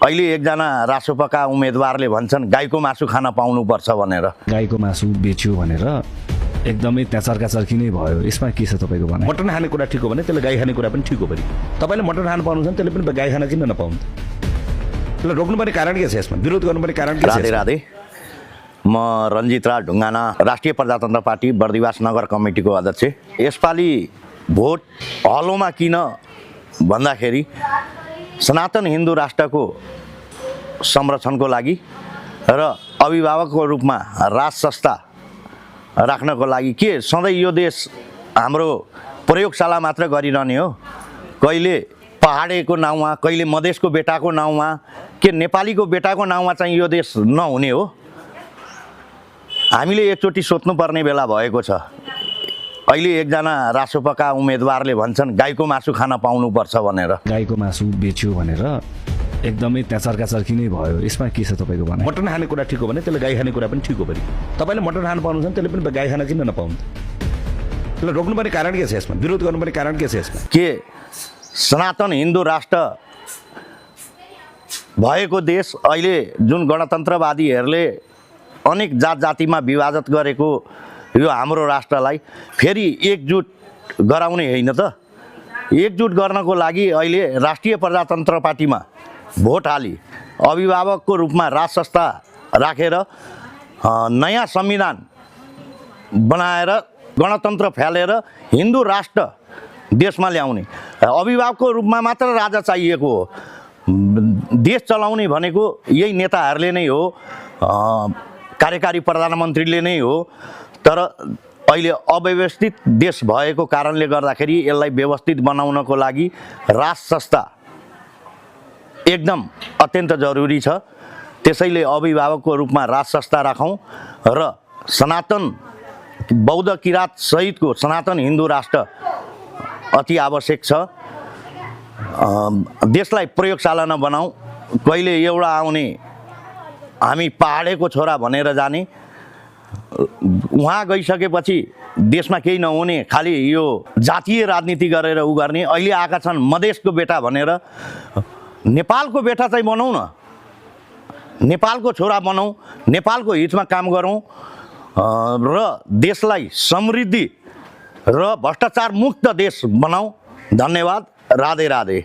अहिले एकजना रासोपाका उम्मेदवारले भन्छन् गाईको मासु खान पाउनुपर्छ भनेर। गाईको मासु बेच्यो भनेर एकदमै त्यहाँ चर्काचर्की नै भयो। यसमा के छ तपाईँको भनाइ? मटन खाने कुरा ठिक हो भने त्यसले गाई खाने कुरा पनि ठिक हो भने तपाईँले मटन खान पाउनुहुन्छ त्यसले पनि गाई खान किन नपाउनु? त्यसलाई रोक्नुपर्ने कारण के छ? यसमा विरोध गर्नुपर्ने कारण के छ? राधे राधे। म रञ्जित राज ढुङ्गाना, राष्ट्रिय प्रजातन्त्र पार्टी बर्दिवास नगर कमिटीको अध्यक्ष। यसपालि भोट हलोमा किन भन्दाखेरि सनातन हिन्दू राष्ट्रको संरक्षणको लागि र अभिभावकको रूपमा राज संस्था राख्नको लागि। के सधैँ यो देश हाम्रो प्रयोगशाला मात्र गरिरहने हो? कहिले पहाडेको नाउँमा, कहिले मधेसको बेटाको नाउँमा, के नेपालीको बेटाको नाउँमा चाहिँ यो देश नहुने हो? हामीले एकचोटि सोच्नुपर्ने बेला भएको छ। अहिले एकजना रासोपाका उम्मेदवारले भन्छन् गाईको मासु खान पाउनुपर्छ भनेर। गाईको मासु बेच्यो भनेर एकदमै त्यहाँ चर्काचर्की नै भयो। यसमा के छ तपाईँको भनाइ? मटन खाने कुरा ठिक हो भने त्यसले गाई खाने कुरा पनि ठिक हो भने तपाईँले मटन खान पाउनुहुन्छ त्यसले पनि गाई खान किन नपाउनु? त्यसलाई रोक्नुपर्ने कारण के छ? यसमा विरोध गर्नुपर्ने कारण के छ? यसमा के सनातन हिन्दू राष्ट्र भएको देश अहिले जुन गणतन्त्रवादीहरूले अनेक जात जातिमा विभाजित गरेको यो हाम्रो राष्ट्रलाई फेरि एकजुट गराउने होइन त? एकजुट गर्नको लागि अहिले राष्ट्रिय प्रजातन्त्र पार्टीमा भोट हाली अभिभावकको रूपमा राज संस्था राखेर नयाँ संविधान बनाएर गणतन्त्र फ्यालेर हिन्दू राष्ट्र देशमा ल्याउने। अभिभावकको रूपमा मात्र राजा चाहिएको हो। देश चलाउने भनेको यही नेताहरूले नै हो, कार्यकारी प्रधानमन्त्रीले नै हो। तर अहिले अव्यवस्थित देश भएको कारणले गर्दाखेरि यसलाई व्यवस्थित बनाउनको लागि राज संस्था एकदम अत्यन्त जरुरी छ। त्यसैले अभिभावकको रूपमा राज संस्था राखौँ र सनातन बौद्ध किराँत सहितको सनातन हिन्दू राष्ट्र अति आवश्यक छ। देशलाई प्रयोगशाला नबनाऊ। कहिले एउटा आउने हामी पहाडेको छोरा भनेर जाने, उहाँ गइसकेपछि देशमा केही नहुने, खालि यो जातीय राजनीति गरेर उ गर्ने। अहिले आएका छन् मधेसको बेटा भनेर। नेपालको बेटा चाहिँ बनाऊ न, नेपालको छोरा बनाऊ, नेपालको हितमा काम गरौँ र देशलाई समृद्धि र भ्रष्टाचार मुक्त देश बनाऊ। धन्यवाद। राधे राधे।